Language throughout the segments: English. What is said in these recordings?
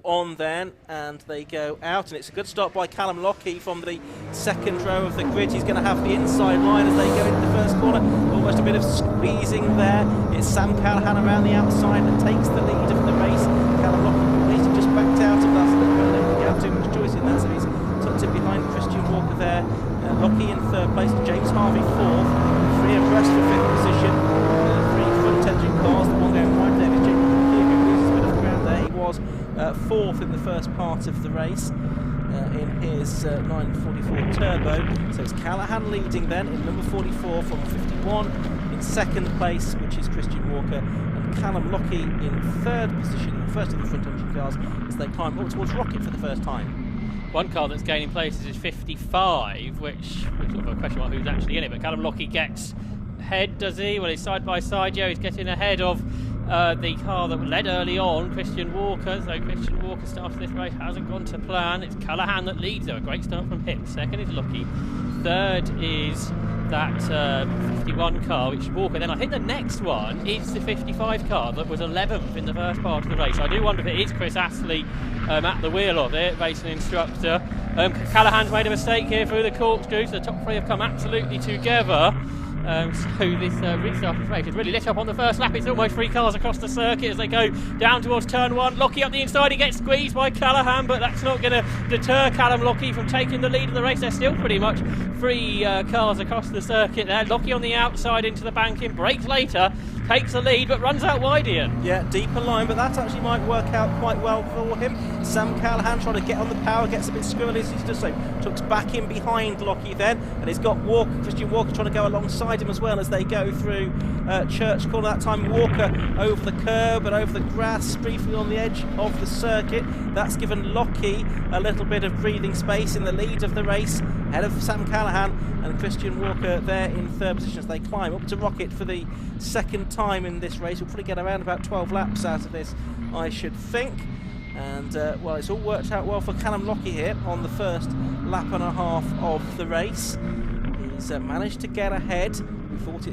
on then, and they go out, and it's a good start by Callum Lockie from the second row of the grid. He's going to have the inside line as they go into the first corner. Almost a bit of squeezing there. It's Sam Callahan around the outside that takes the lead of the race. Callum Lockie just backed out of that, so they didn't have too much choice in that, so he's tucked it behind Christian Walker there. Lockie in third place, James Harvey fourth, three abreast for fifth position, three front engine cars, the one going wide there is Jamie McHugh, who loses a bit of ground there. He was fourth in the first part of the race in his 944 Turbo. So it's Callahan leading then in number 44 from 51. In second place, which is Christian Walker, and Callum Lockie in third position, first of the front engine cars, as they climb up towards Rocket for the first time. One car that's gaining places is 55, which is sort of a question mark who's actually in it, but Callum Lockie gets ahead, does he? Well, he's side by side, yeah, he's getting ahead of the car that led early on, Christian Walker. So Christian Walker started this race, hasn't gone to plan. It's Callahan that leads, though, a great start from him. Second is Lockie. Third is that 51 car, which is Walker. Then I think the next one is the 55 car that was 11th in the first part of the race. I do wonder if it is Chris Astley at the wheel of it, racing instructor. Callahan's made a mistake here through the corkscrew, so the top three have come absolutely together. So this restart of race is really lit up on the first lap. It's almost three cars across the circuit as they go down towards turn one. Lockie up the inside, he gets squeezed by Callahan, but that's not going to deter Callum Lockie from taking the lead of the race. There's still pretty much three cars across the circuit there. Lockie on the outside into the banking, brakes later, takes the lead but runs out wide, Ian. Yeah, deeper line, but that actually might work out quite well for him. Sam Callahan trying to get on the power, gets a bit squirrely as he does so. Tucks back in behind Lockie then, and he's got Christian Walker trying to go alongside him as well as they go through Church Corner. That time Walker over the curb and over the grass, briefly on the edge of the circuit. That's given Lockie a little bit of breathing space in the lead of the race, ahead of Sam Callahan, and Christian Walker there in third position as they climb up to Rocket for the second time in this race. We'll probably get around about 12 laps out of this, I should think. And well, it's all worked out well for Callum Lockie here on the first lap and a half of the race. He's managed to get ahead. We thought he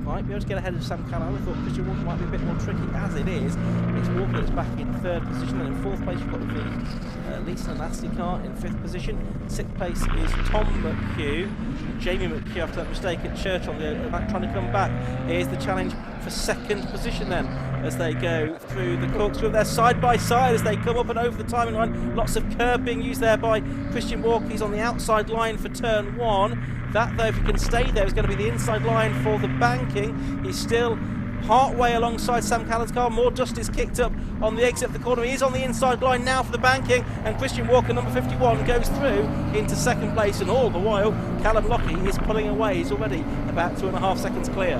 might be able to get ahead of Sam Callahan. We thought Christian Walker might be a bit more tricky, as it is. It's Walker that's back in third position, and in fourth place you've got the Lisa Nasty car in fifth position. Sixth place is Tom McHugh. Jamie McHugh, after that mistake at Church on the back, trying to come back. Here's the challenge for second position then, as they go through the corkscrew. They're side by side as they come up and over the timing line. Lots of curb being used there by Christian Walker. He's on the outside line for turn one. That, though, if he can stay there, is going to be the inside line for the banking. He's still part way alongside Sam Callahan's car. More dust is kicked up on the exit of the corner. He is on the inside line now for the banking, and Christian Walker, number 51, goes through into second place, and all the while Callum Lockie is pulling away. He's already about 2.5 seconds clear.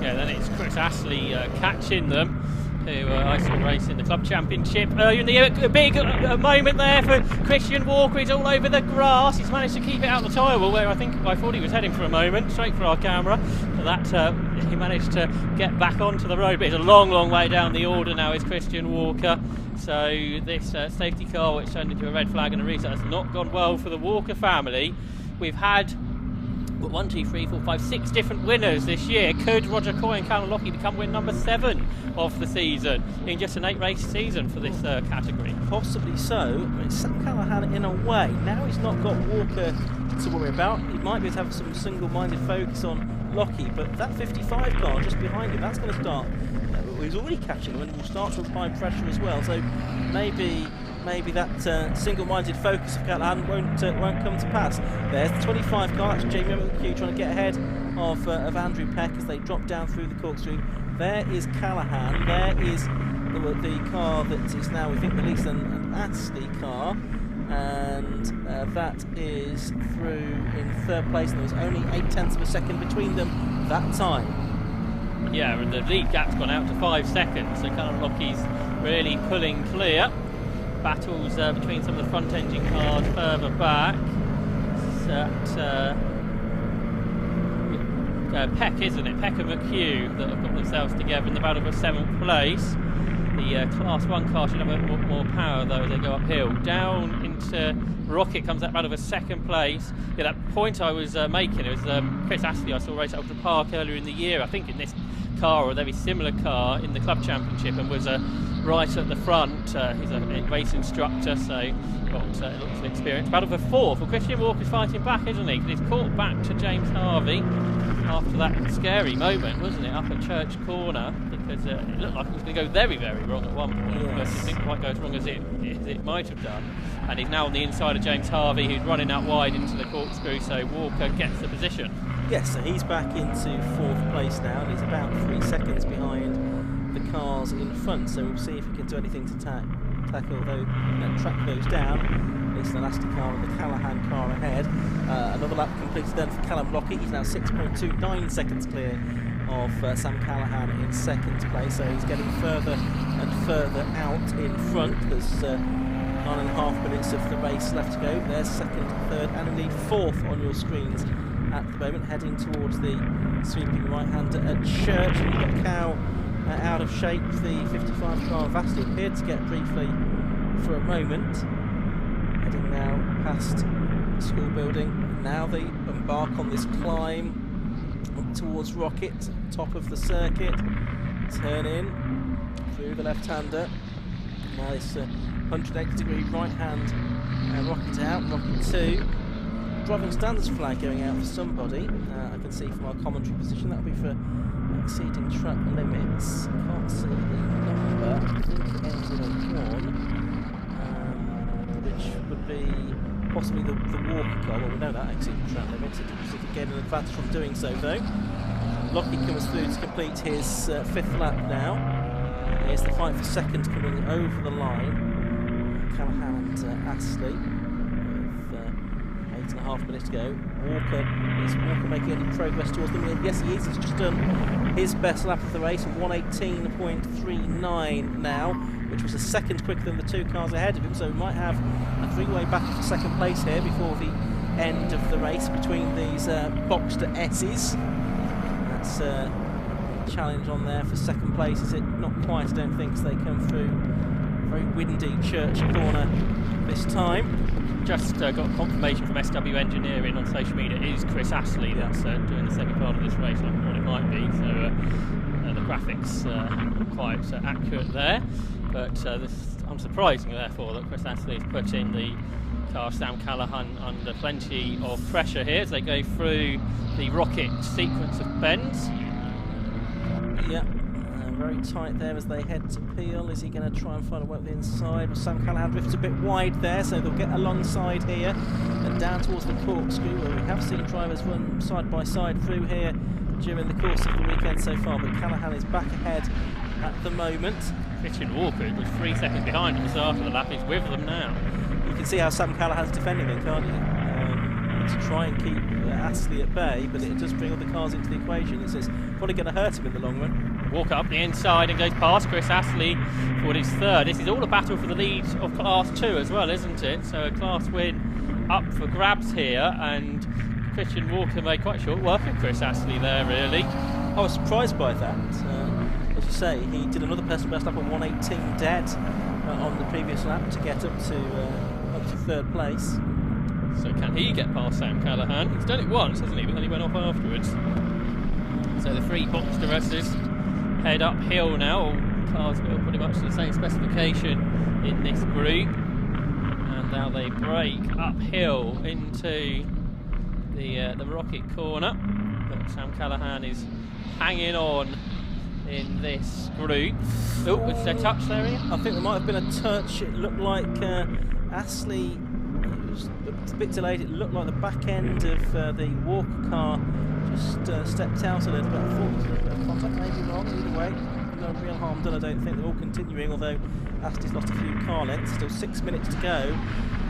Yeah, then it's Chris Astley catching them, who I saw race in the club championship. A big moment there for Christian Walker. He's all over the grass. He's managed to keep it out the tyre wall, where I thought he was heading for a moment, straight for our camera. But that he managed to get back onto the road, but it's a long, long way down the order now is Christian Walker. So this safety car, which turned into a red flag and a restart, has not gone well for the Walker family. We've had 1, 2, 3, 4, 5, 6 different winners this year. Could Roger Coy and Callum Lockie become win number 7 of the season in just an 8-race season for this category? Possibly so. I mean, Sam Callahan, in a way, now he's not got Walker to worry about. He might be able to have some single-minded focus on Lockie, but that 55 car just behind him, that's going to start. He's already catching him and will start to apply pressure as well. So maybe that single-minded focus of Callahan won't come to pass. There's the 25 car, that's Jamie McHugh trying to get ahead of Andrew Peck as they drop down through the corkscrew. There is Callahan, there is the car that is now, we think, the Lisa and Astley car, and that is through in third place, and there was only 0.8 of a second between them that time. Yeah, and the lead gap's gone out to 5 seconds, so Callum Lockie's really pulling clear. Battles between some of the front engine cars further back. Peck, isn't it? Peck and McHugh that have got themselves together in the battle for 7th place. The Class 1 car should have a bit more power though as they go uphill. Down into Rocket comes that battle for 2nd place. Yeah, that point I was making, it was Chris Astley I saw race at Upton Park earlier in the year, I think in this car or a very similar car in the club championship, and was right at the front. He's a race instructor, so got lots of experience. Battle for fourth. Well, Christian Walker's fighting back, isn't he? Because he's caught back to James Harvey after that scary moment, wasn't it, up at Church Corner? Because it looked like it was going to go very, very wrong at one point, but it didn't quite go as wrong as it might have done. And he's now on the inside of James Harvey, who's running out wide into the corkscrew, so Walker gets the position. Yes, so he's back into fourth place now, and he's about 3 seconds behind the cars in front. So we'll see if he can do anything to tackle those, track those down. It's the Elastic car and the Callahan car ahead. Another lap completed then for Callum Lockett. He's now 6.29 seconds clear of Sam Callahan in second place. So he's getting further and further out in front. There's 9.5 minutes of the race left to go. There's second, third, and indeed fourth on your screens at the moment, heading towards the sweeping right-hander at Church. We've got Cow out of shape. The 55 car vastly appeared to get briefly for a moment. Heading now past the school building. Now they embark on this climb up towards Rocket, top of the circuit. Turn in through the left-hander. Now this 180-degree right-hand Rocket out, Rocket 2. Driving standards flag going out for somebody. I can see from our commentary position that'll be for exceeding track limits. Can't see the number. I think it ends in a 1, which would be possibly the Walker car. Well, we know that exceeding track limits. It could gain an advantage from doing so, though. Lockie comes through to complete his fifth lap now. Here's the fight for second coming over the line. Callahan and Astley. 8.5 minutes to go. Is Walker making any progress towards them? Yes, he is. He's just done his best lap of the race, 1:18.39 now, which was a second quicker than the two cars ahead of him. So we might have a three-way battle for second place here before the end of the race between these Boxster S's. That's a challenge on there for second place. Is it not quite? I don't think, so they come through very windy Church Corner this time. Just got confirmation from SW Engineering on social media. It is Chris Astley that's doing the second part of this race. I don't know what it might be, so the graphics not quite accurate there. But this unsurprising, therefore, that Chris Astley has put in the car Sam Callahan under plenty of pressure here as they go through the Rocket sequence of bends. Yeah. Very tight there as they head to Peel. Is he going to try and find a way up the inside? Well, Sam Callahan drifts a bit wide there, so they'll get alongside here and down towards the corkscrew, where we have seen drivers run side by side through here during the course of the weekend so far. But Callahan is back ahead at the moment. Christian Walker was 3 seconds behind at the start of the lap. He's with them now. You can see how Sam Callahan's defending them, can't you? To try and keep Astley at bay, but it does bring other cars into the equation. It's probably going to hurt him in the long run. Walker up the inside and goes past Chris Astley for his third. This is all a battle for the lead of Class 2 as well, isn't it? So a Class win up for grabs here, and Christian Walker made quite short work of Chris Astley there, really. I was surprised by that. As you say, he did another personal best lap on 1:18 dead on the previous lap to get up to third place. So can he get past Sam Callahan? He's done it once, hasn't he? But then he went off afterwards. So the three Boxster S's head uphill now. All cars built pretty much to the same specification in this group. And now they brake uphill into the Rocket corner. But Sam Callahan is hanging on in this group. Oh, was there a touch there, Ian? I think there might have been a touch. It looked like Astley was a bit delayed. It looked like the back end of the Walker car just stepped out a little bit. I thought it was a little bit of contact, maybe wrong. Either way, no real harm done, I don't think. They're all continuing, although Astley's lost a few car lengths. Still 6 minutes to go.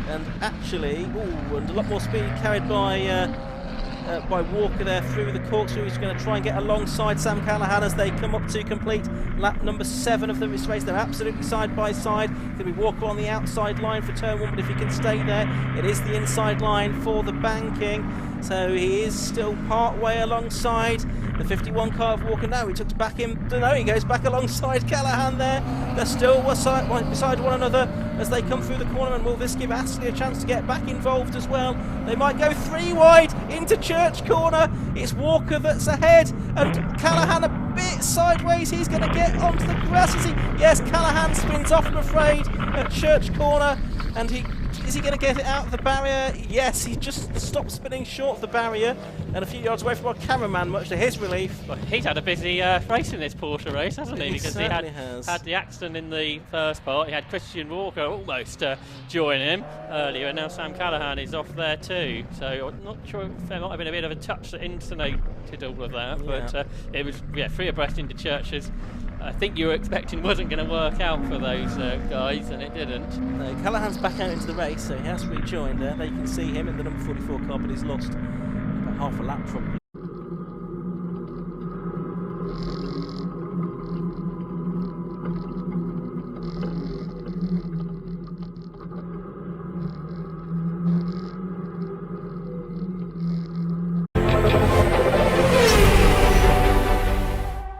And actually, and a lot more speed carried by Walker there through the corkscrew. He's going to try and get alongside Sam Callahan as they come up to complete lap number 7 of this race. They're absolutely side by side. Going to be Walker on the outside line for turn 1, but if he can stay there, it is the inside line for the banking. So he is still part way alongside The 51 car of Walker now. He took back him. No, he goes back alongside Callahan there. They're still beside one another as they come through the corner. And will this give Astley a chance to get back involved as well? They might go 3 wide into Church Corner. It's Walker that's ahead, and Callahan a bit sideways. He's going to get onto the grass. Is he? Yes, Callahan spins off, I'm afraid, at Church Corner. And is he going to get it out of the barrier? Yes, he just stopped spinning short of the barrier and a few yards away from our cameraman, much to his relief. Well, he's had a busy race in this Porsche race, hasn't he? Because he had the accident in the first part. He had Christian Walker almost join him earlier, and now Sam Callahan is off there too. So I'm not sure if there might have been a bit of a touch that instigated all of that, but it was 3 abreast into Churches. I think you were expecting wasn't going to work out for those guys, and it didn't. No, Callahan's back out into the race, so he has rejoined there. They can see him in the number 44 car, but he's lost about half a lap probably.